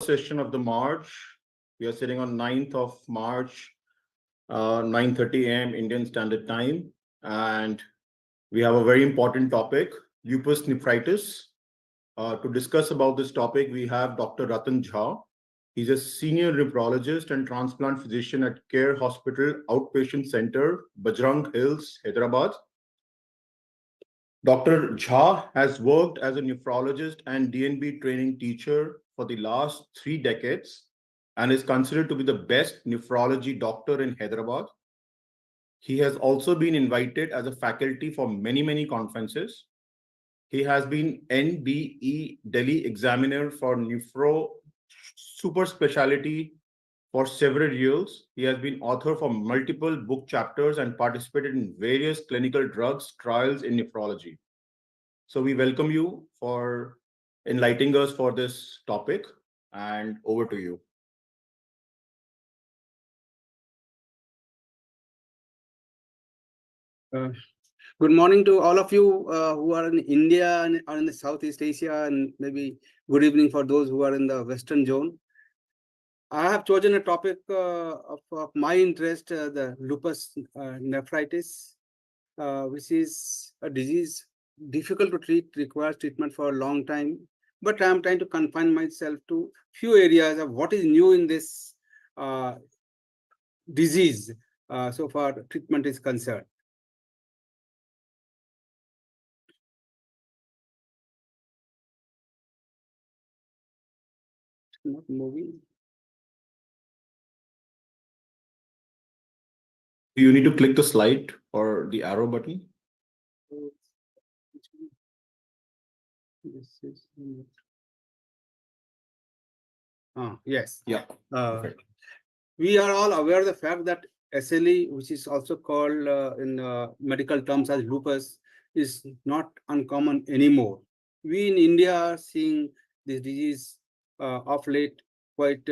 session of the March. We are sitting on 9th of March, 9:30 a.m. Indian Standard Time. And we have a very important topic, lupus nephritis. To discuss about this topic, we have Dr. Ratan Jha. He's a senior nephrologist and transplant physician at Care Hospital Outpatient Center, Bajrang Hills, Hyderabad. Dr. Jha has worked as a nephrologist and DNB training teacher for the last 3 decades and is considered to be the best nephrology doctor in Hyderabad. He has also been invited as a faculty for many conferences. He has been NBE Delhi examiner for nephro super specialty for several years. He has been author for multiple book chapters and participated in various clinical drugs trials in nephrology. So we welcome you for enlightening us for this topic, and over to you. Good morning to all of you who are in India and are in the Southeast Asia, and maybe good evening for those who are in the Western zone. I have chosen a topic of my interest, the lupus nephritis, which is a disease difficult to treat, requires treatment for a long time. But I am trying to confine myself to few areas of what is new in this disease so far treatment is concerned. Not moving. You need to click the slide or the arrow button. This is yes. Yeah. We are all aware of the fact that SLE, which is also called in medical terms as lupus, is not uncommon anymore. We in India are seeing this disease of late quite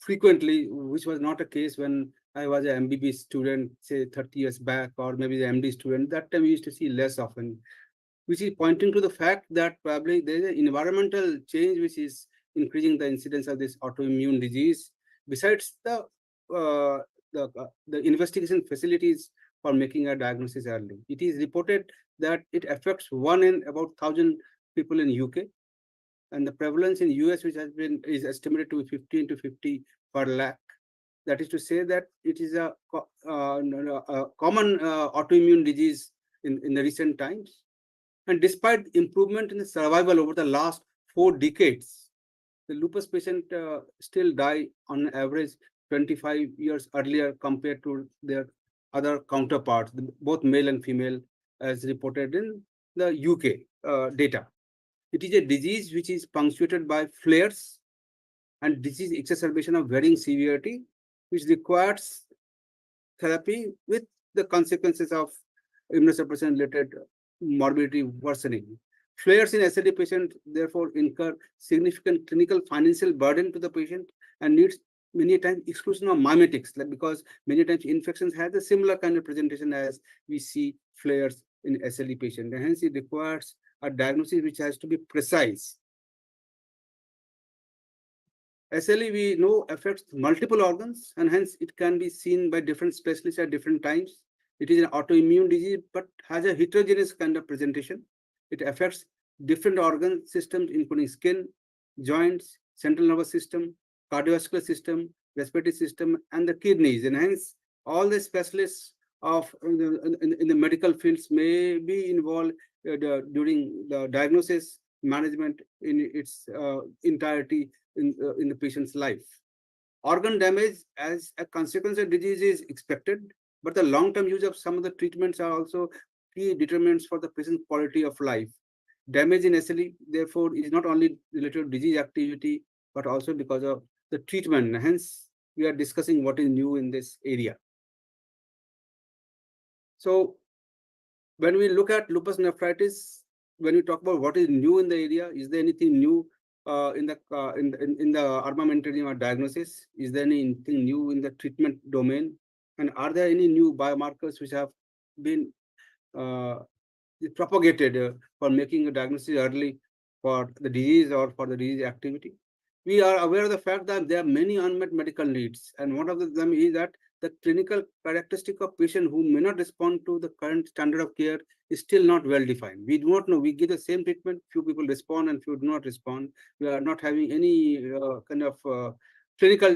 frequently, which was not a case when I was an MBBS student, say 30 years back, or maybe the MD student. That time we used to see less often, which is pointing to the fact that probably there is an environmental change which is increasing the incidence of this autoimmune disease. Besides the investigation facilities for making a diagnosis early, it is reported that it affects 1 in about 1,000 people in UK, and the prevalence in US, which is estimated to be 15 to 50 per lakh. That is to say that it is a common autoimmune disease in the recent times. And despite improvement in the survival over the last 4 decades, the lupus patient still die on average 25 years earlier compared to their other counterparts, both male and female, as reported in the UK data. It is a disease which is punctuated by flares and disease exacerbation of varying severity, which requires therapy with the consequences of immunosuppression-related morbidity worsening. Flares in SLE patient therefore incur significant clinical financial burden to the patient and needs many times exclusion of mimetics, because many times infections have a similar kind of presentation as we see flares in SLE patient. And hence it requires a diagnosis which has to be precise. SLE, we know, affects multiple organs, and hence it can be seen by different specialists at different times. It is an autoimmune disease, but has a heterogeneous kind of presentation. It affects different organ systems, including skin, joints, central nervous system, cardiovascular system, respiratory system, and the kidneys. And hence, all the specialists of in the medical fields may be involved during the diagnosis management in its entirety in the patient's life. Organ damage as a consequence of disease is expected, but the long-term use of some of the treatments are also key determinants for the patient's quality of life. Damage in SLE, therefore, is not only related to disease activity, but also because of the treatment. Hence, we are discussing what is new in this area. So, when we look at lupus nephritis, when we talk about what is new in the area, is there anything new in the armamentarium or diagnosis? Is there anything new in the treatment domain? And are there any new biomarkers which have been propagated for making a diagnosis early for the disease or for the disease activity? we are aware of the fact that there are many unmet medical needs, and one of them is that the clinical characteristic of patient who may not respond to the current standard of care is still not well defined. We do not know. We give the same treatment, few people respond and few do not respond. We are not having any kind of clinical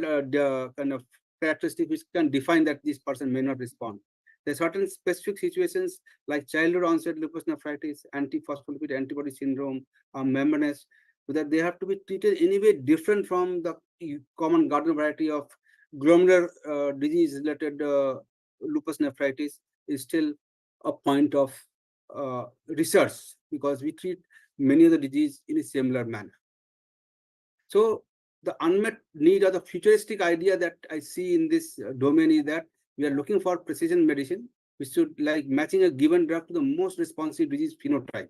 kind of characteristic which can define that this person may not respond. There are certain specific situations like childhood onset lupus nephritis, antiphospholipid antibody syndrome, membranous, that they have to be treated anyway different from the common garden variety of glomerular disease related lupus nephritis is still a point of research, because we treat many of the disease in a similar manner. So the unmet need or the futuristic idea that I see in this domain is that we are looking for precision medicine, which should like matching a given drug to the most responsive disease phenotype.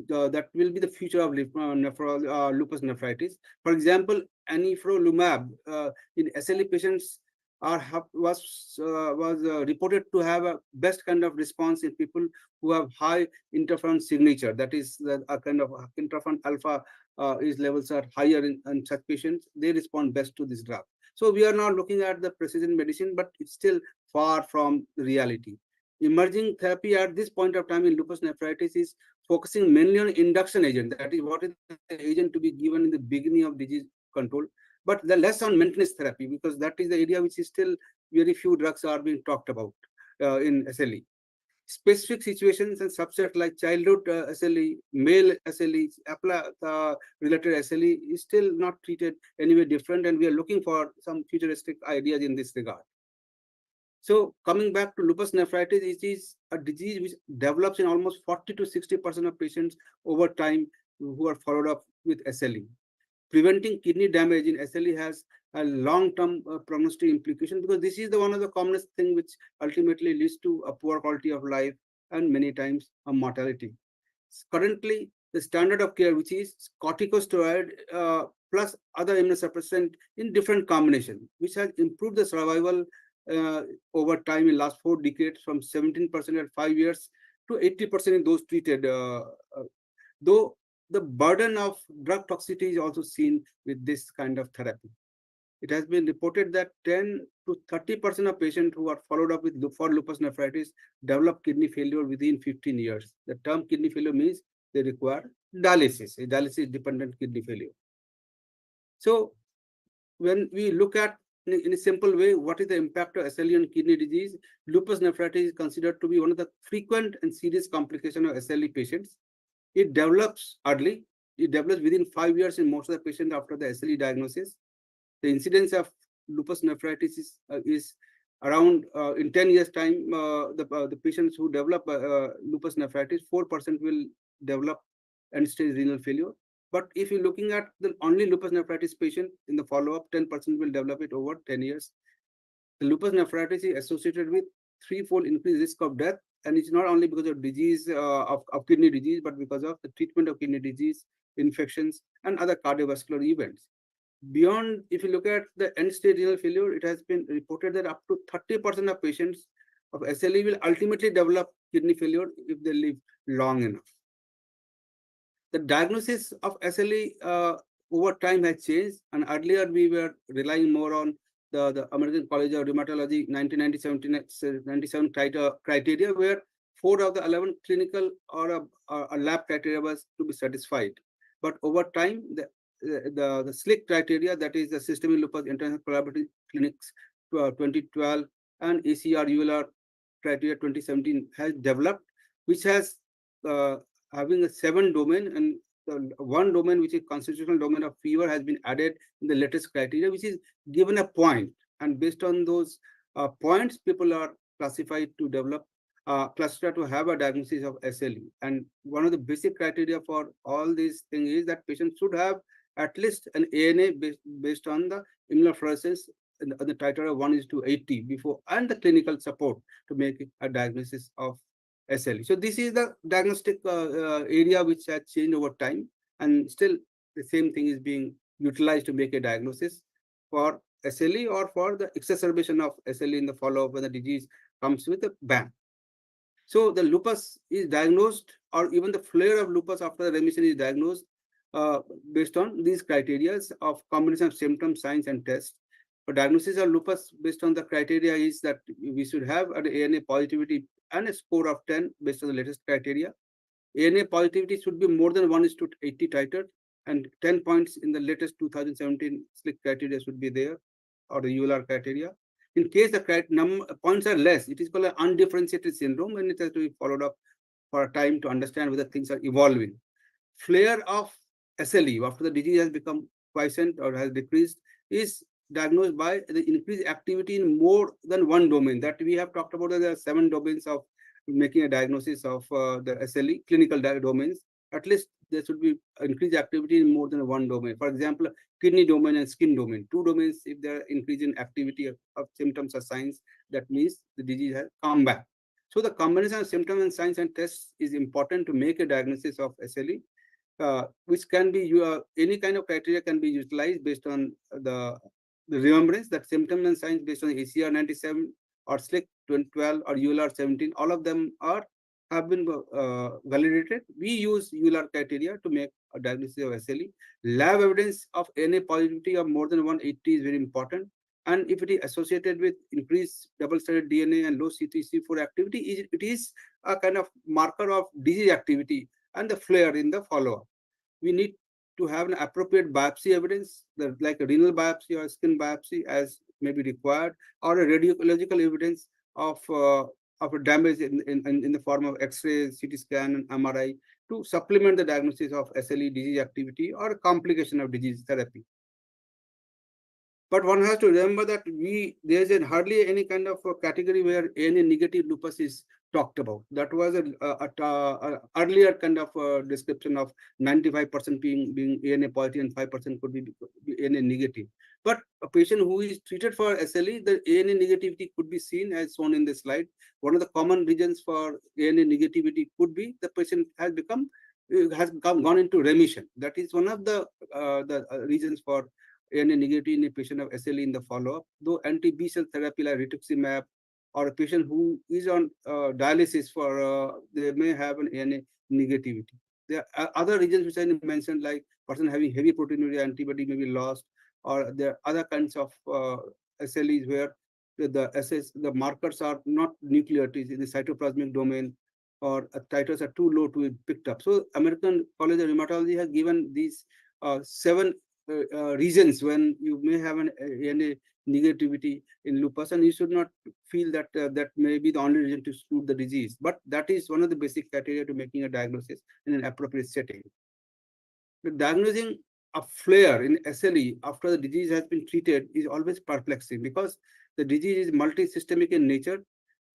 That will be the future of lupus nephritis. For example, anifrolumab in SLE patients was reported to have a best kind of response in people who have high interferon signature. That is a kind of interferon alpha is levels are higher in such patients. They respond best to this drug. So we are now looking at the precision medicine, but it's still far from reality. Emerging therapy at this point of time in lupus nephritis is focusing mainly on induction agent. That is what is the agent to be given in the beginning of disease control, but the less on maintenance therapy, because that is the area which is still very few drugs are being talked about in SLE. Specific situations and subset like childhood SLE, male SLE, related SLE is still not treated anyway different, and we are looking for some futuristic ideas in this regard. So coming back to lupus nephritis, it is a disease which develops in almost 40 to 60% of patients over time who are followed up with SLE. Preventing kidney damage in SLE has a long-term prognostic implication, because this is the one of the commonest thing which ultimately leads to a poor quality of life and many times a mortality. Currently, the standard of care, which is corticosteroid plus other immunosuppressant in different combination, which has improved the survival over time in last 4 decades from 17% at 5 years to 80% in those treated. Though the burden of drug toxicity is also seen with this kind of therapy. It has been reported that 10 to 30% of patients who are followed up with for lupus nephritis develop kidney failure within 15 years. The term kidney failure means they require dialysis, a dialysis-dependent kidney failure. So when we look at in a simple way, what is the impact of SLE on kidney disease? Lupus nephritis is considered to be one of the frequent and serious complications of SLE patients. It develops early. It develops within 5 years in most of the patients after the SLE diagnosis. The incidence of lupus nephritis is around in 10 years time, the patients who develop lupus nephritis, 4% will develop end-stage renal failure. But if you're looking at the only lupus nephritis patient in the follow-up, 10% will develop it over 10 years. The lupus nephritis is associated with threefold increased risk of death, and it's not only because of disease of kidney disease, but because of the treatment of kidney disease, infections, and other cardiovascular events. Beyond, if you look at the end-stage renal failure, it has been reported that up to 30% of patients of SLE will ultimately develop kidney failure if they live long enough. The diagnosis of SLE over time has changed, and earlier we were relying more on the American College of Rheumatology 1997 criteria, where 4 of the 11 clinical or a lab criteria was to be satisfied. But over time, the SLIC criteria, that is the Systemic Lupus International Collaborative Clinics 2012 and ACR-ULR criteria 2017 has developed, which has having a 7 domain, and the one domain which is constitutional domain of fever has been added in the latest criteria, which is given a point, and based on those points, people are classified to develop cluster to have a diagnosis of SLE. And one of the basic criteria for all these things is that patients should have at least an ANA based on the immunofluorescence and the titer of 1:80 before, and the clinical support to make a diagnosis of SLE. So this is the diagnostic area which has changed over time, and still the same thing is being utilized to make a diagnosis for SLE or for the exacerbation of SLE in the follow-up when the disease comes with a bang. So the lupus is diagnosed, or even the flare of lupus after the remission is diagnosed, based on these criteria of combination of symptoms, signs, and tests. For diagnosis of lupus, based on the criteria, is that we should have an ANA positivity and a score of 10 based on the latest criteria. ANA positivity should be more than 1:80 titer, and 10 points in the latest 2017 SLIC criteria should be there, or the ULR criteria. In case the points are less, it is called an undifferentiated syndrome, and it has to be followed up for a time to understand whether things are evolving. Flare of SLE after the disease has become quiescent or has decreased is diagnosed by the increased activity in more than one domain. That we have talked about, that there are 7 domains of making a diagnosis of the SLE, clinical domains. At least there should be increased activity in more than one domain. For example, kidney domain and skin domain. 2 domains, if there are increase in activity of symptoms or signs, that means the disease has come back. So the combination of symptoms and signs and tests is important to make a diagnosis of SLE, which can be any kind of criteria can be utilized based on the remembrance that symptoms and signs based on ACR 97 or SLIC 12 or ULR 17. All of them have been validated. We use ULR criteria to make a diagnosis of SLE. Lab evidence of NA positivity of more than 180 is very important. And if it is associated with increased double-stranded DNA and low C3C4 activity, it is a kind of marker of disease activity and the flare in the follow-up. We need to have an appropriate biopsy evidence, like a renal biopsy or skin biopsy as may be required, or a radiological evidence of a damage in the form of X-ray, CT scan, and MRI to supplement the diagnosis of SLE disease activity or a complication of disease therapy. But one has to remember that there's hardly any kind of category where ANA negative lupus is talked about. That was a earlier kind of description of 95% being ANA positive and 5% could be ANA negative. But a patient who is treated for SLE, the ANA negativity could be seen as shown in the slide. One of the common reasons for ANA negativity could be the patient has gone into remission. That is one of the reasons for ANA negativity in a patient of SLE in the follow-up. Though anti-B cell therapy like rituximab, or a patient who is on dialysis they may have an ANA negativity. There are other reasons which I mentioned, like person having heavy proteinuria antibody may be lost, or there are other kinds of SLEs where the markers are not nuclear, it is in the cytoplasmic domain, or titers are too low to be picked up. So American College of Rheumatology has given these 7 reasons when you may have an ANA negativity in lupus, and you should not feel that that may be the only reason to exclude the disease. But that is one of the basic criteria to making a diagnosis in an appropriate setting. The diagnosing a flare in SLE after the disease has been treated is always perplexing because the disease is multisystemic in nature,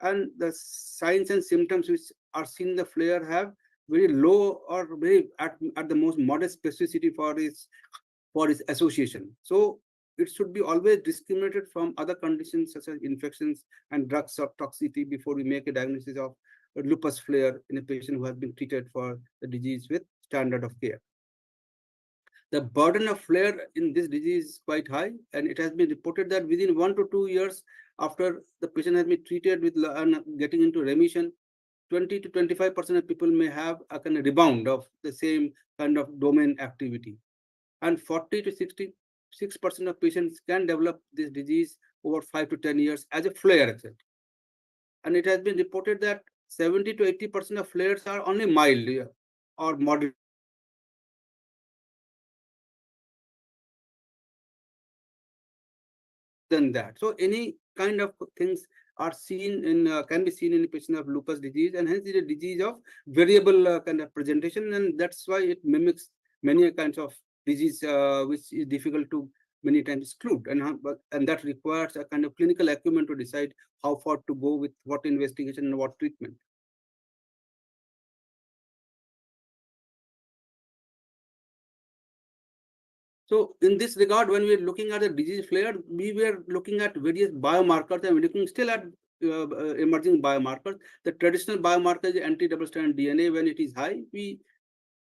and the signs and symptoms which are seen in the flare have very low or very at the most modest specificity for its association. So it should be always discriminated from other conditions such as infections and drugs or toxicity before we make a diagnosis of a lupus flare in a patient who has been treated for the disease with standard of care. The burden of flare in this disease is quite high, and it has been reported that within 1 to 2 years after the patient has been treated with getting into remission, 20 to 25% of people may have a kind of rebound of the same kind of domain activity. And 40 to 66% of patients can develop this disease over 5 to 10 years as a flare effect. And it has been reported that 70 to 80% of flares are only mild or moderate than that. So any kind of things are seen in can be seen in a patient of lupus disease, and hence it is a disease of variable kind of presentation, and that's why it mimics many kinds of disease which is difficult to many times exclude, and that requires a kind of clinical acumen to decide how far to go with what investigation and what treatment. So in this regard, when we are looking at the disease flare, we were looking at various biomarkers, and we're looking still at emerging biomarkers. The traditional biomarker is anti-double-stranded DNA. When it is high, we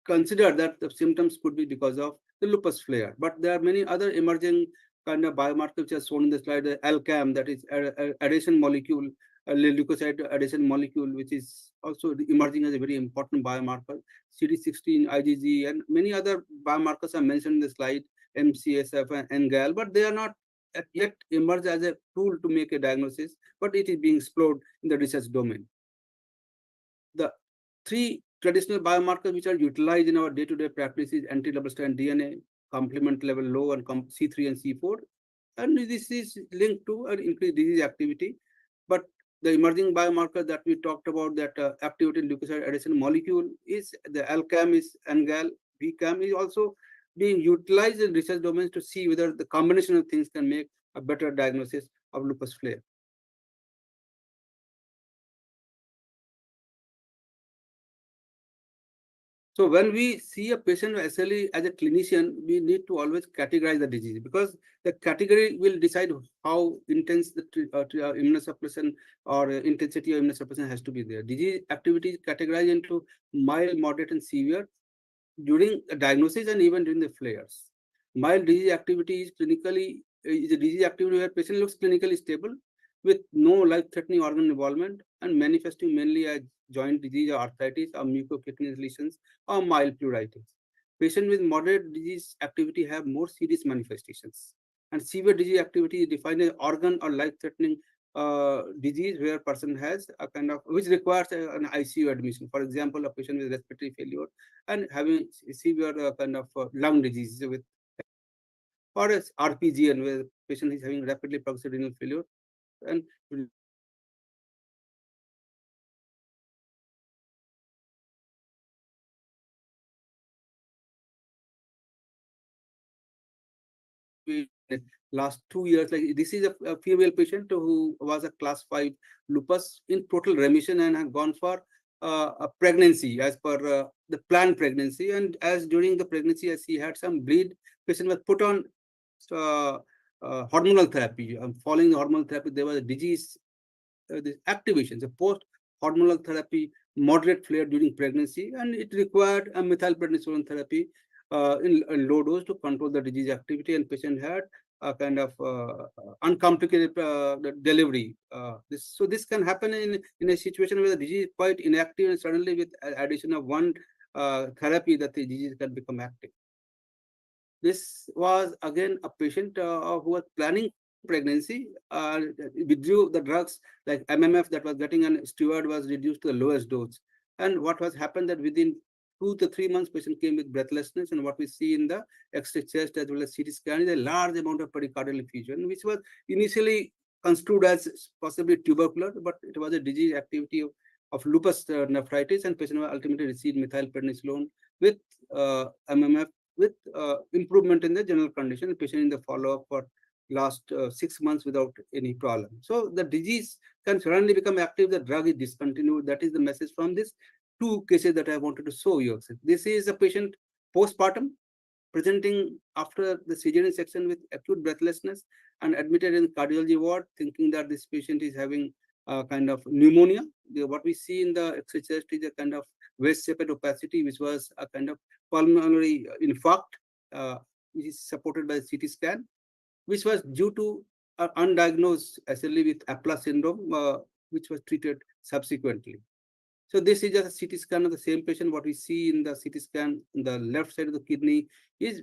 consider that the symptoms could be because of the lupus flare. But there are many other emerging kind of biomarkers which are shown in the slide. The ALCAM, that is adhesion molecule, leukocyte adhesion molecule, which is also emerging as a very important biomarker. CD16, IgG, and many other biomarkers are mentioned in the slide, MCSF and NGAL, but they are not yet emerged as a tool to make a diagnosis, but it is being explored in the research domain. The three traditional biomarkers which are utilized in our day-to-day practice is anti-double strand DNA, complement level low, and C3 and C4. And this is linked to an increased disease activity. But the emerging biomarker that we talked about, that activated leukocyte adhesion molecule, is the ALCAM, is NGAL, BCAM, is also being utilized in research domains to see whether the combination of things can make a better diagnosis of lupus flare. So when we see a patient with SLE as a clinician, we need to always categorize the disease, because the category will decide how intense the immunosuppression or intensity of immunosuppression has to be there. Disease activity is categorized into mild, moderate, and severe during a diagnosis and even during the flares. Mild disease activity is a disease activity where patient looks clinically stable with no life-threatening organ involvement and manifesting mainly as joint disease or arthritis or mucocutaneous lesions or mild pleuritis. Patients with moderate disease activity have more serious manifestations. And severe disease activity is defined as organ or life-threatening disease where person has a kind of, which requires an ICU admission. For example, a patient with respiratory failure and having severe kind of lung disease with, or as RPGN, where patient is having rapidly progressive renal failure and last 2 years. Like this is a female patient who was a class 5 lupus in total remission and had gone for a pregnancy as per the planned pregnancy. And as during the pregnancy, as she had some bleed, patient was put on uh, hormonal therapy. Following the hormonal therapy, there was a disease the activation, the post hormonal therapy, moderate flare during pregnancy, and it required a methylprednisolone therapy in low dose to control the disease activity, and patient had a kind of uncomplicated delivery. So this can happen in a situation where the disease is quite inactive, and suddenly with addition of one therapy, that the disease can become active. This was again a patient who was planning pregnancy, withdrew the drugs like MMF that was getting, and steroid was reduced to the lowest dose. And what was happened that within 2 to 3 months, patient came with breathlessness, and what we see in the X-ray chest as well as CT scan is a large amount of pericardial effusion, which was initially construed as possibly tubercular, but it was a disease activity of lupus nephritis, and patient ultimately received methylprednisolone with MMF with improvement in the general condition. The patient in the follow-up for last 6 months without any problem. So the disease can suddenly become active, the drug is discontinued. That is the message from this 2 cases that I wanted to show you. This is a patient postpartum presenting after the cesarean section with acute breathlessness and admitted in cardiology ward, thinking that this patient is having a kind of pneumonia. What we see in the X-ray chest is a kind of waist-shaped opacity, which was a kind of pulmonary infarct, which is supported by CT scan, which was due to undiagnosed SLE with Apla syndrome, which was treated subsequently. So this is just a CT scan of the same patient. What we see in the CT scan, in the left side of the kidney is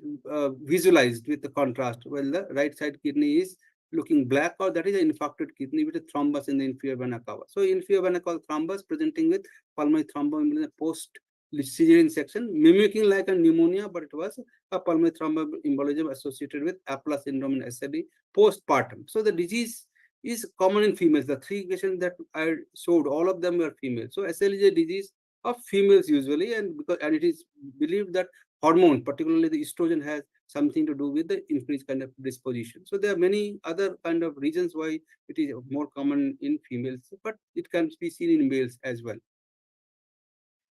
visualized with the contrast, while the right side kidney is looking black, or that is an infarcted kidney with a thrombus in the inferior vena cava. So inferior vena cava thrombus presenting with pulmonary thromboembolism post cesarean section, mimicking like a pneumonia, but it was a pulmonary thromboembolism associated with Apla syndrome and SLE postpartum. So the disease is common in females. The 3 cases that I showed, all of them were females. So SLE is a disease of females usually, and it is believed that hormone, particularly the estrogen, has something to do with the increased kind of disposition. So there are many other kind of reasons why it is more common in females, but it can be seen in males as well.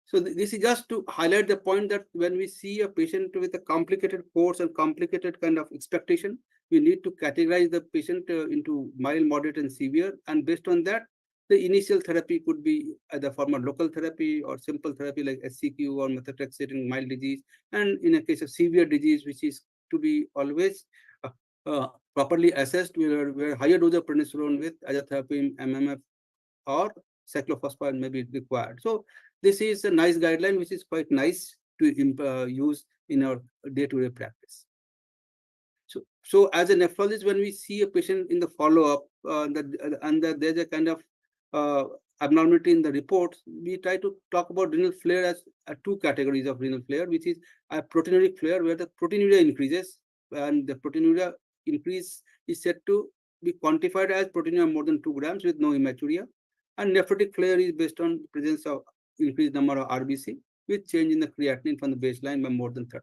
So this is just to highlight the point that when we see a patient with a complicated course and complicated kind of expectation, we need to categorize the patient into mild, moderate, and severe. And based on that, the initial therapy could be either form of local therapy or simple therapy like SCQ or methotrexate in mild disease. And in a case of severe disease, which is to be always properly assessed, where higher dose of prednisolone with azathioprine, MMF, or cyclophosphamide may be required. So this is a nice guideline, which is quite nice to use in our day-to-day practice. So as a nephrologist, when we see a patient in the follow-up, there's a kind of uh, abnormality in the reports, we try to talk about renal flare as two categories of renal flare, which is a proteinuric flare, where the proteinuria increases, and the proteinuria increase is said to be quantified as proteinuria more than 2 grams with no hematuria. And nephrotic flare is based on presence of increased number of RBC with change in the creatinine from the baseline by more than 30%.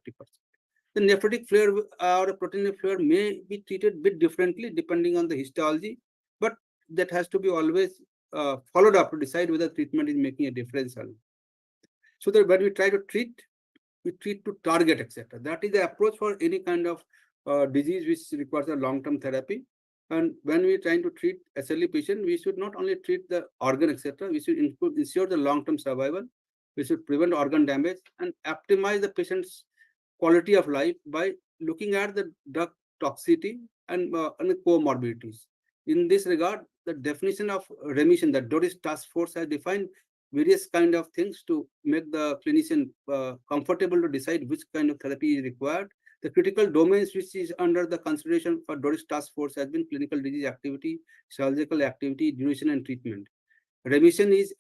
The nephrotic flare or a proteinuric flare may be treated a bit differently depending on the histology, but that has to be always followed up to decide whether treatment is making a difference or not. So that when we try to treat, we treat to target, etc. That is the approach for any kind of disease which requires a long-term therapy. And when we are trying to treat SLE patient, we should not only treat the organ, etc. We should ensure the long-term survival. We should prevent organ damage and optimize the patient's quality of life by looking at the drug toxicity and comorbidities. In this regard, the definition of remission, the Doris Task Force has defined various kind of things to make the clinician comfortable to decide which kind of therapy is required. The critical domains which is under the consideration for Doris Task Force has been clinical disease activity, surgical activity, duration, and treatment. Remission is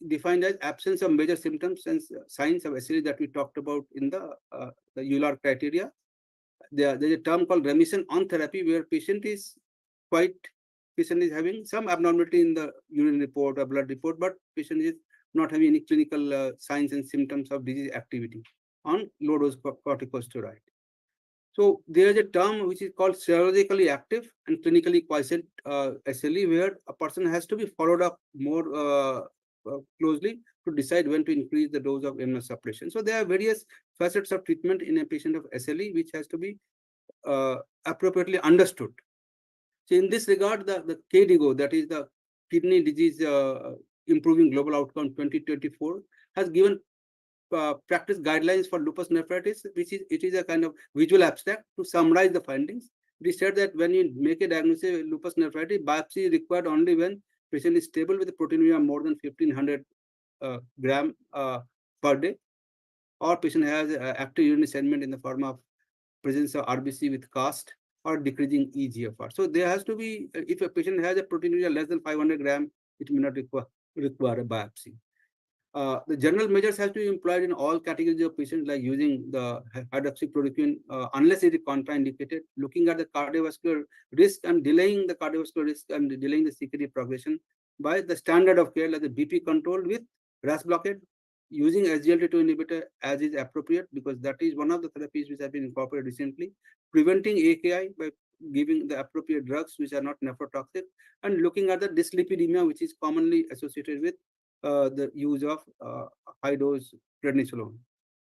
defined as absence of major symptoms and signs of SLE that we talked about in the EULAR criteria. There's a term called remission on therapy, where patient is having some abnormality in the urine report or blood report, but patient is not having any clinical signs and symptoms of disease activity on low dose corticosteroid. So there is a term which is called serologically active and clinically quiescent SLE, where a person has to be followed up more closely to decide when to increase the dose of immunosuppression. So there are various facets of treatment in a patient of SLE which has to be appropriately understood. So in this regard, the KDIGO, that is the Kidney Disease Improving Global Outcome 2024, has given practice guidelines for lupus nephritis, it is a kind of visual abstract to summarize the findings. We said that when you make a diagnosis of lupus nephritis, biopsy is required only when patient is stable with a proteinuria more than 1500 gram per day, or patient has active urinary sediment in the form of presence of RBC with cast or decreasing eGFR. So there has to be, if a patient has a proteinuria less than 500 gram, it may not require a biopsy. The general measures have to be employed in all categories of patients, like using the hydroxychloroquine unless it is contraindicated, looking at the cardiovascular risk and delaying the cardiovascular risk and delaying the CKD progression by the standard of care, like the BP control with RAS blockade, using SGLT2 inhibitor as is appropriate, because that is one of the therapies which have been incorporated recently, preventing AKI by giving the appropriate drugs which are not nephrotoxic, and looking at the dyslipidemia, which is commonly associated with the use of high dose prednisolone.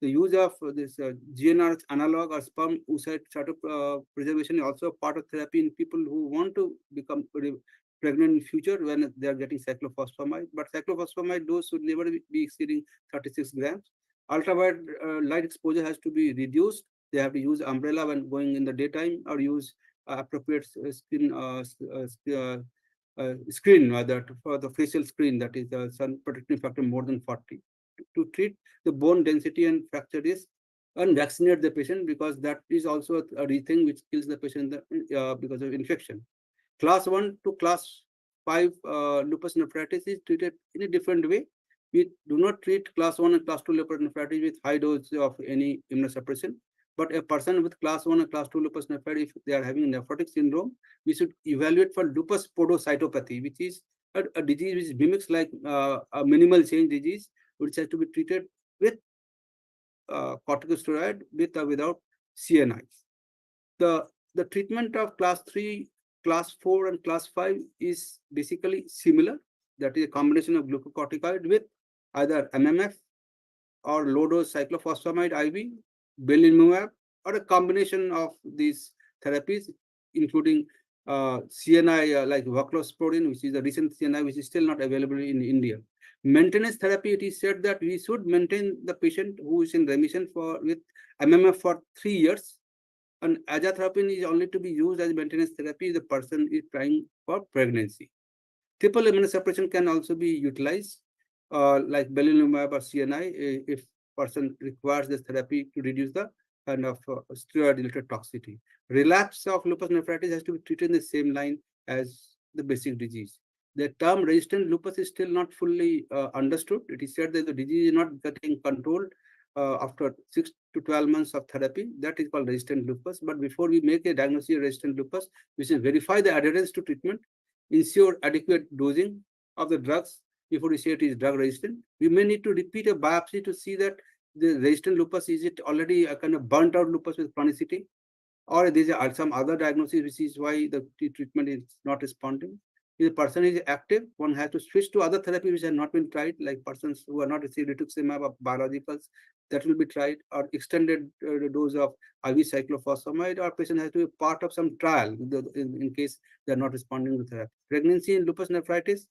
The use of this GNR analog or sperm oocyte preservation is also a part of therapy in people who want to become pregnant in future when they are getting cyclophosphamide. But cyclophosphamide dose should never be exceeding 36 grams. Ultraviolet light exposure has to be reduced. They have to use umbrella when going in the daytime, or use appropriate screen, rather, for the facial screen, that is the sun protective factor more than 40, to treat the bone density and fracture risk, and vaccinate the patient, because that is also a thing which kills the patient because of infection. Class 1 to class 5 lupus nephritis is treated in a different way. We do not treat class 1 and class 2 lupus nephritis with high dose of any immunosuppression. But a person with class 1 and class 2 lupus nephritis, if they are having nephrotic syndrome, we should evaluate for lupus podocytopathy, which is a disease which mimics like a minimal change disease, which has to be treated with corticosteroid with or without CNIs. The treatment of class 3, class 4, and class 5 is basically similar. That is a combination of glucocorticoid with either MMF or low-dose cyclophosphamide IV, belimumab, or a combination of these therapies, including CNI like voclosporin, which is a recent CNI which is still not available in India. Maintenance therapy, it is said that we should maintain the patient who is in remission with MMF for 3 years, and azathioprine is only to be used as maintenance therapy if the person is trying for pregnancy. Triple immunosuppression can also be utilized, like belimumab or CNI, if person requires this therapy to reduce the kind of steroid-related toxicity. Relapse of lupus nephritis has to be treated in the same line as the basic disease. The term resistant lupus is still not fully understood. It is said that the disease is not getting controlled after 6 to 12 months of therapy. That is called resistant lupus. But before we make a diagnosis of resistant lupus, we should verify the adherence to treatment, ensure adequate dosing of the drugs before we say it is drug resistant. We may need to repeat a biopsy to see that the resistant lupus, is it already a kind of burnt out lupus with chronicity, or there is some other diagnosis which is why the treatment is not responding. If the person is active, one has to switch to other therapy which have not been tried, like persons who are not received rituximab or biologicals, that will be tried, or extended dose of IV cyclophosphamide, or patient has to be part of some trial in case they are not responding to therapy. Pregnancy in lupus nephritis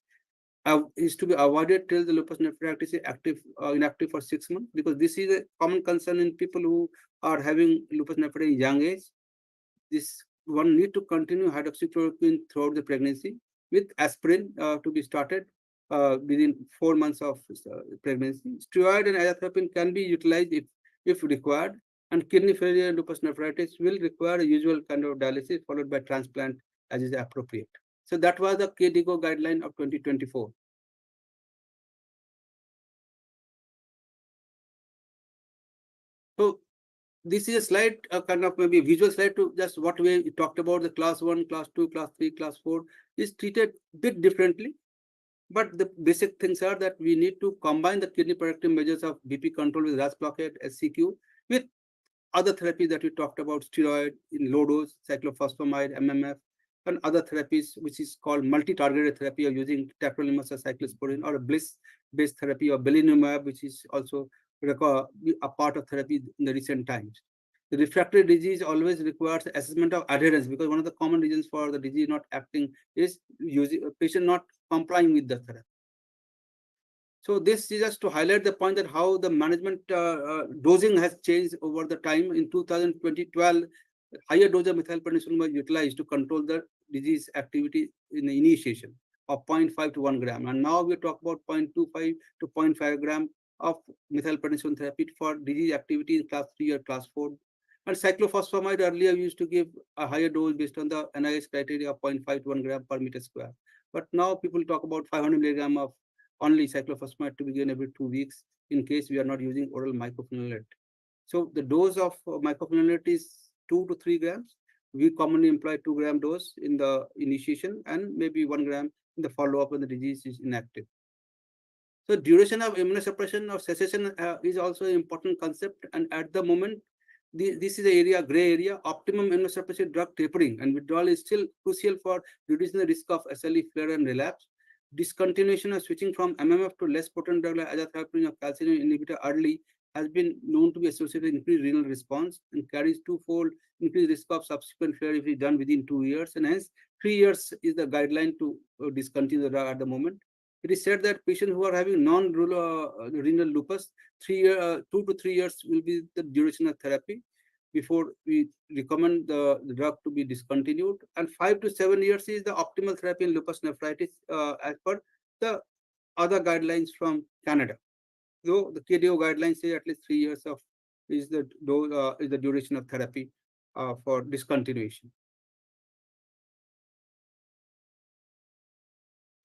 is to be avoided till the lupus nephritis is inactive for 6 months, because this is a common concern in people who are having lupus nephritis in young age. This one need to continue hydroxychloroquine throughout the pregnancy, with aspirin to be started within 4 months of pregnancy. Steroid and azathioprine can be utilized if required, and kidney failure and lupus nephritis will require a usual kind of dialysis followed by transplant as is appropriate. So that was the KDIGO guideline of 2024. So this is a slide, kind of maybe visual slide to just what we talked about. The class 1, class 2, class 3, class 4 is treated a bit differently. But the basic things are that we need to combine the kidney protective measures of BP control with RAS blockade, SCQ, with other therapies that we talked about, steroid in low dose, cyclophosphamide, MMF, and other therapies, which is called multi-targeted therapy of using tacrolimus or cyclosporin, or a BLIS-based therapy of belimumab, which is also a part of therapy in the recent times. The refractory disease always requires assessment of adherence, because one of the common reasons for the disease not acting is using a patient not complying with the therapy. So this is just to highlight the point that how the management dosing has changed over the time. In 2012, higher dose of methylprednisolone was utilized to control the disease activity in the initiation of 0.5 to 1 gram. And now we talk about 0.25 to 0.5 gram of methylprednisolone therapy for disease activity in class 3 or class 4. And cyclophosphamide earlier used to give a higher dose based on the NIH criteria of 0.5 to 1 gram per meter square. But now people talk about 500 milligram of only cyclophosphamide to be given every 2 weeks in case we are not using oral mycophenolate. So the dose of mycophenolate is 2 to 3 grams. We commonly employ 2 gram dose in the initiation and maybe 1 gram in the follow-up when the disease is inactive. So duration of immunosuppression or cessation is also an important concept. And at the moment, this is the area, gray area. Optimum immunosuppressive drug tapering and withdrawal is still crucial for reducing the risk of SLE flare and relapse. Discontinuation or switching from MMF to less potent drug like azathioprine or calcineurin inhibitor early has been known to be associated with increased renal response and carries twofold increased risk of subsequent failure if it is done within 2 years. And hence, 3 years is the guideline to discontinue the drug at the moment. It is said that patients who are having non-renal lupus, 2 to 3 years will be the duration of therapy before we recommend the drug to be discontinued. And 5 to 7 years is the optimal therapy in lupus nephritis as per the other guidelines from Canada. Though the KDIGO guidelines say at least 3 years of is the duration of therapy for discontinuation.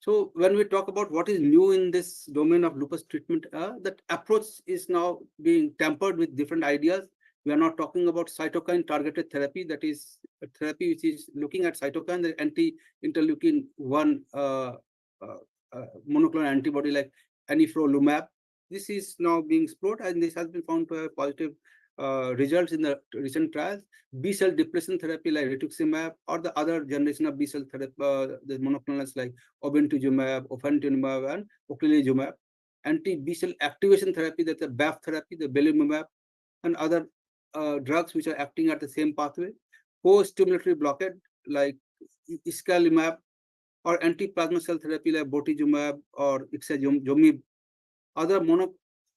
So when we talk about what is new in this domain of lupus treatment, that approach is now being tempered with different ideas. We are not talking about cytokine targeted therapy, that is a therapy which is looking at cytokine, the anti-interleukin 1 monoclonal antibody like anifrolumab. This is now being explored, and this has been found to have positive results in the recent trials. B-cell depletion therapy like rituximab, or the other generation of B-cell therapy, the monoclonals like obinutuzumab, ofatumumab, and ocrelizumab. Anti-B-cell activation therapy, that's a BAF therapy, the belimumab, and other drugs which are acting at the same pathway. Co-stimulatory blockade like iscalimab, or anti-plasma cell therapy like botitumab or ixazomib. Other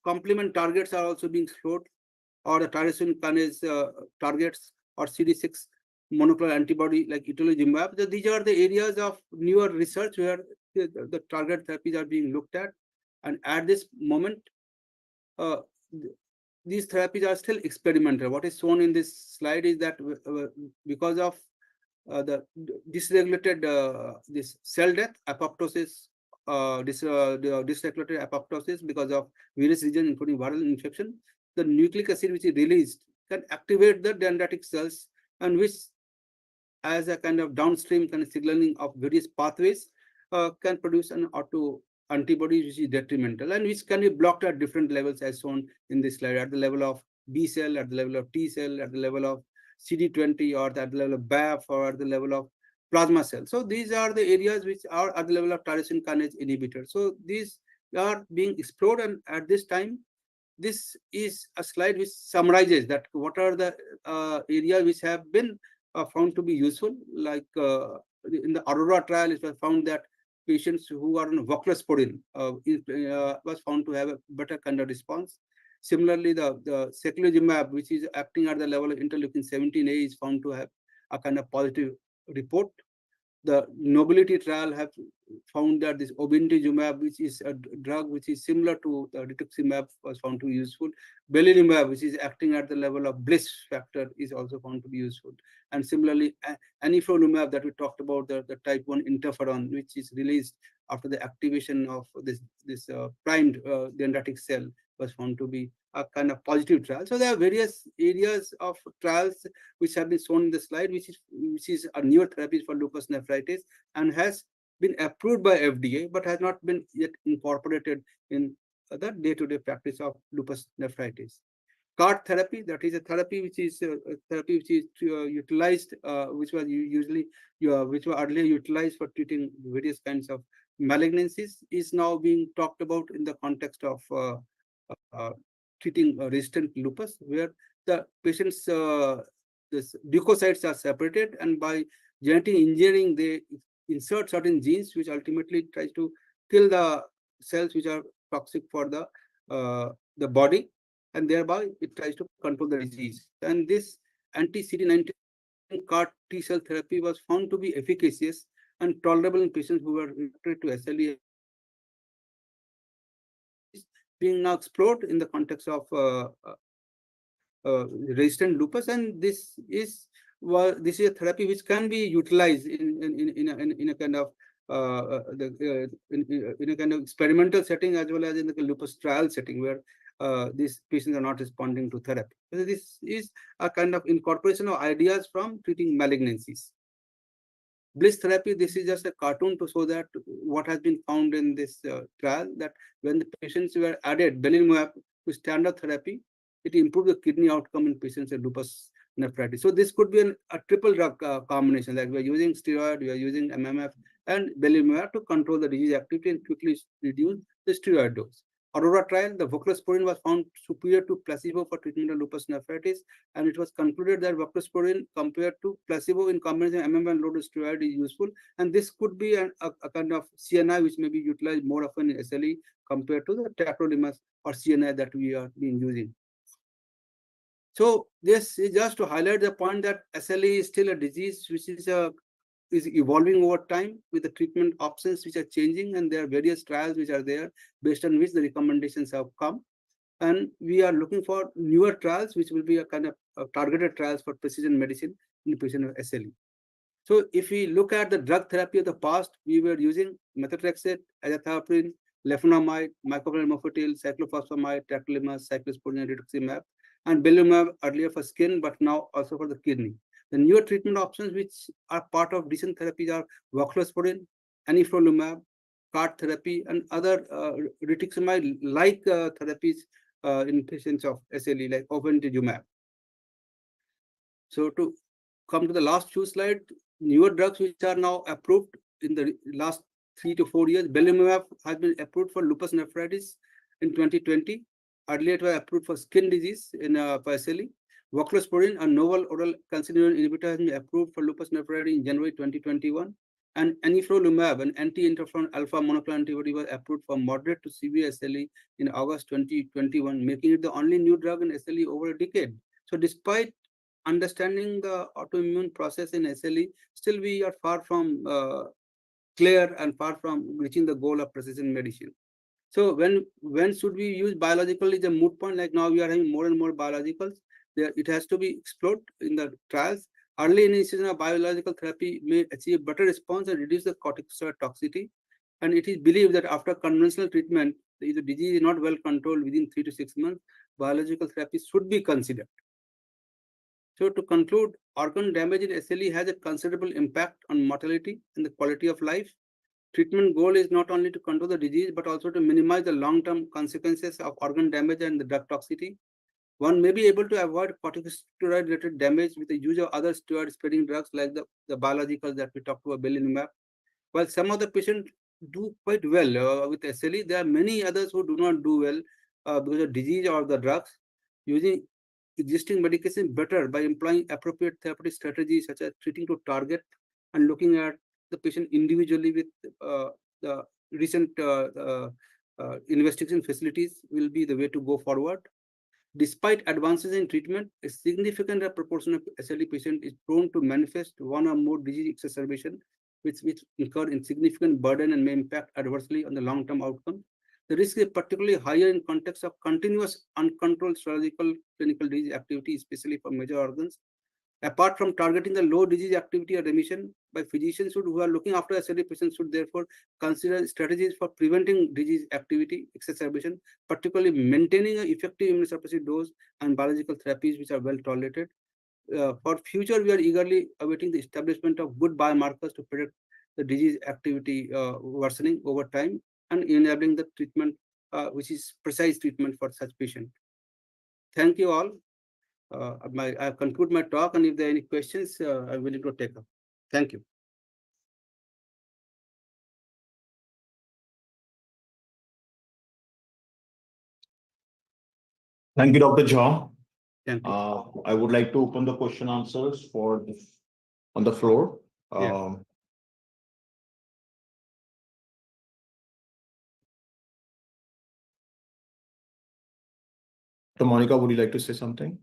complement targets are also being explored, or the tyrosine kinase targets, or CD6 monoclonal antibody like itolizumab. So these are the areas of newer research where the target therapies are being looked at. And at this moment, uh, th- these therapies are still experimental. What is shown in this slide is that because of the dysregulated this cell death, apoptosis, the dysregulated apoptosis because of various reasons, including viral infection, the nucleic acid which is released can activate the dendritic cells, and which as a kind of downstream kind of signaling of various pathways can produce an auto antibody which is detrimental and which can be blocked at different levels as shown in this slide, at the level of B cell, at the level of T cell, at the level of CD20, or at the level of BAF, or at the level of plasma cell. So these are the areas which are at the level of tyrosine kinase inhibitor. So these are being explored, and at this time, this is a slide which summarizes that what are the areas which have been found to be useful. Like in the Aurora trial, it was found that patients who are on voclosporin was found to have a better kind of response. Similarly, the seculizumab, which is acting at the level of interleukin 17A, is found to have a kind of positive report. The Nobility trial have found that this obinutuzumab, which is a drug which is similar to the rituximab, was found to be useful. Belimumab, which is acting at the level of Bliss factor, is also found to be useful. And similarly, anifrolumab that we talked about, the type 1 interferon, which is released after the activation of this primed dendritic cell, was found to be a kind of positive trial. So there are various areas of trials which have been shown in the slide, which is a newer therapy for lupus nephritis and has been approved by FDA, but has not been yet incorporated in the day-to-day practice of lupus nephritis. CAR therapy, that is a therapy which is utilized, which was usually which were earlier utilized for treating various kinds of malignancies, is now being talked about in the context of uh, treating resistant lupus, where the patients this leukocytes are separated, and by genetic engineering they insert certain genes which ultimately tries to kill the cells which are toxic for the body, and thereby it tries to control the disease. And this anti-CD19 CAR T cell therapy was found to be efficacious and tolerable in patients who were refractory to SLE. Being now explored in the context of resistant lupus, and this is a therapy which can be utilized in a kind of in a kind of experimental setting, as well as in the lupus trial setting, where these patients are not responding to therapy. So this is a kind of incorporation of ideas from treating malignancies. Bliss therapy, this is just a cartoon to show that what has been found in this trial, that when the patients were added belimumab to standard therapy, it improved the kidney outcome in patients with lupus nephritis. So this could be a triple drug combination, like we are using steroid, we are using MMF and belimumab to control the disease activity and quickly reduce the steroid dose. Aurora trial, the voclosporin was found superior to placebo for treatment of lupus nephritis, and it was concluded that voclosporin compared to placebo in combination MMF and low-dose steroid is useful, and this could be a kind of CNI which may be utilized more often in SLE compared to the tacrolimus or CNI that we are being using. So this is just to highlight the point that SLE is still a disease which is evolving over time, with the treatment options which are changing, and there are various trials which are there based on which the recommendations have come. And we are looking for newer trials which will be a kind of targeted trials for precision medicine in the patient of SLE. So if we look at the drug therapy of the past, we were using methotrexate, azathioprine, leflunomide, mycophenolate mofetil, cyclophosphamide, tacrolimus, cyclosporine, rituximab, and belimumab earlier for skin, but now also for the kidney. The newer treatment options which are part of recent therapies are voclosporin, anifrolumab, CAR therapy, and other rituximab-like therapies in patients of SLE, like obinutuzumab. So to come to the last few slides, newer drugs which are now approved in the last 3 to 4 years. Belimumab has been approved for lupus nephritis in 2020. Earlier, it was approved for skin disease in SLE. Voclosporin, a novel oral calcineurin inhibitor, has been approved for lupus nephritis in January 2021. And anifrolumab, an anti-interferon alpha monoclonal antibody, was approved for moderate to severe SLE in August 2021, making it the only new drug in SLE over a decade. So despite understanding the autoimmune process in SLE, still we are far from clear and far from reaching the goal of precision medicine. So when should we use biological is a moot point. Like now we are having more and more biologicals. There it has to be explored in the trials. Early initiation of biological therapy may achieve better response and reduce the corticosteroid toxicity. And it is believed that after conventional treatment, if the disease is not well controlled within 3 to 6 months, biological therapy should be considered. So to conclude, organ damage in SLE has a considerable impact on mortality and the quality of life. Treatment goal is not only to control the disease, but also to minimize the long-term consequences of organ damage and the drug toxicity. One may be able to avoid corticosteroid-related damage with the use of other steroid-sparing drugs like the biologicals that we talked about, belimumab. While some of the patients do quite well with SLE, there are many others who do not do well because of disease or the drugs. Using existing medication better by employing appropriate therapeutic strategies such as treating to target and looking at the patient individually with the recent investigation facilities will be the way to go forward. Despite advances in treatment, a significant proportion of SLE patient is prone to manifest one or more disease exacerbation, which incur in significant burden and may impact adversely on the long-term outcome. The risk is particularly higher in context of continuous uncontrolled surgical clinical disease activity, especially for major organs. Apart from targeting the low disease activity or remission, by physicians who are looking after SLE patients should therefore consider strategies for preventing disease activity exacerbation, particularly maintaining an effective immunosuppressive dose and biological therapies which are well tolerated. For future, we are eagerly awaiting the establishment of good biomarkers to predict the disease activity worsening over time and enabling the treatment, which is precise treatment for such patient. Thank you all. I conclude my talk, and if there are any questions, I'm willing to take up. Thank you. Thank you, Dr. Jha. Thank you. I would like to open the question answers for on the floor. Yeah. So Monica, would you like to say something?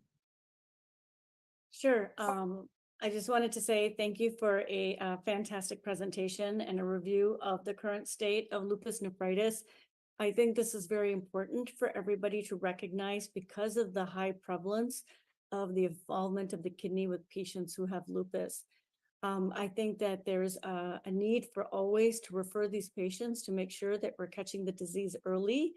Sure. I just wanted to say thank you for a fantastic presentation and a review of the current state of lupus nephritis. I think this is very important for everybody to recognize because of the high prevalence of the involvement of the kidney with patients who have lupus. I think that there's a need for always to refer these patients to make sure that we're catching the disease early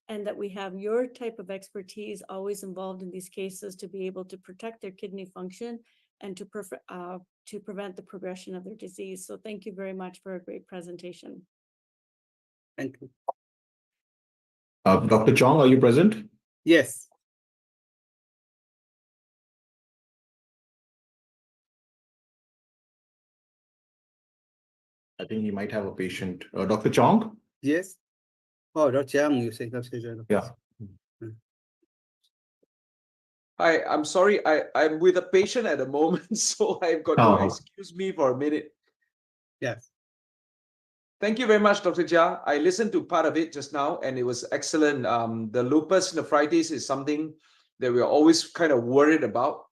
and that we have your type of expertise always involved in these cases to be able to protect their kidney function and to prevent the progression of their disease. So thank you very much for a great presentation. Thank you. Dr. Chong, are you present? Yes. I think he might have a patient. Dr. Chong? Yes. Oh, Dr. Chiang, you say. Yeah. Hi, I'm sorry. I'm with a patient at the moment, so I've got to excuse me for a minute. Yes. Thank you very much, Dr. Jha. I listened to part of it just now, and it was excellent. The lupus nephritis is something that we're always kind of worried about.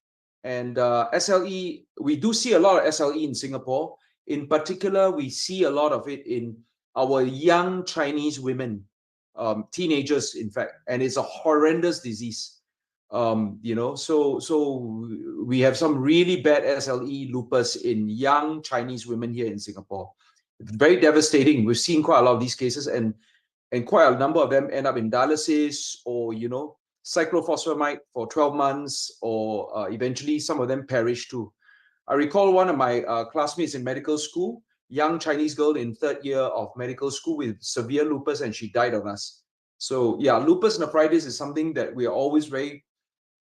And SLE, we do see a lot of SLE in Singapore. In particular, we see a lot of it in our young Chinese women, teenagers, in fact, and it's a horrendous disease. So we have some really bad SLE lupus in young Chinese women here in Singapore. Very devastating. We've seen quite a lot of these cases, and quite a number of them end up in dialysis or cyclophosphamide for 12 months, or eventually some of them perish too. I recall one of my classmates in medical school, young Chinese girl in 3rd year of medical school with severe lupus, and she died on us. So yeah, lupus nephritis is something that we are always very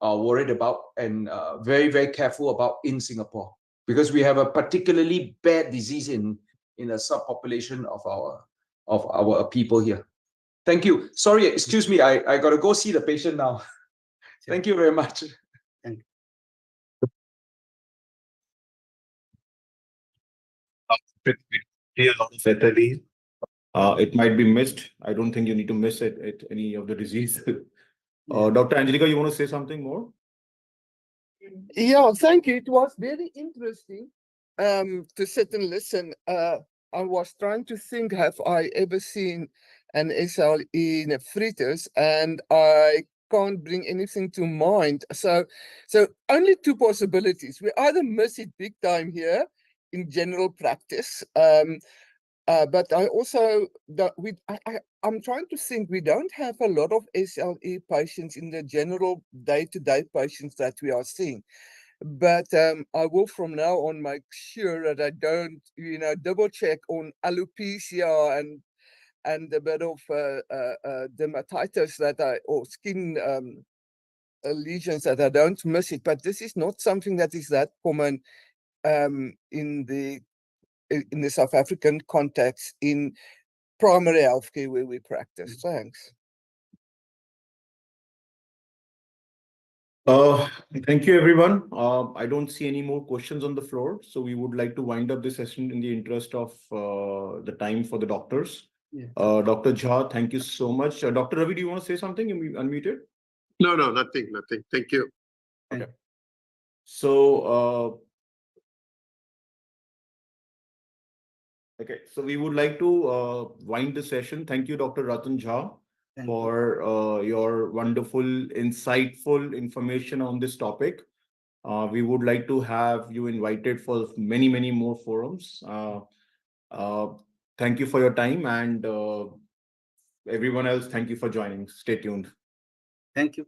worried about and very, very careful about in Singapore, because we have a particularly bad disease in a subpopulation of our people here. Thank you. Sorry, excuse me. I got to go see the patient now. Thank you very much. Thank you. A lot of SLE. It might be missed. I don't think you need to miss it at any of the disease. Dr. Angelica, you want to say something more? Yeah, thank you. It was very interesting to sit and listen. I was trying to think, have I ever seen an SLE nephritis? And I can't bring anything to mind. So only two possibilities. We either miss it big time here in general practice. But I also, I'm trying to think, we don't have a lot of SLE patients in the general day-to-day patients that we are seeing. But I will from now on make sure that I don't, double check on alopecia and a bit of dermatitis or skin lesions that I don't miss it. But this is not something that is that common in the South African context in primary healthcare where we practice. Thanks. Thank you, everyone. I don't see any more questions on the floor, so we would like to wind up this session in the interest of the time for the doctors. Yeah. Dr. Jha, thank you so much. Dr. Ravi, do you want to say something? You unmuted? No, nothing. Thank you. Okay. So, we would like to wind the session. Thank you, Dr. Ratan Jha, for your wonderful, insightful information on this topic. We would like to have you invited for many, many more forums. Thank you for your time, and everyone else, thank you for joining. Stay tuned. Thank you.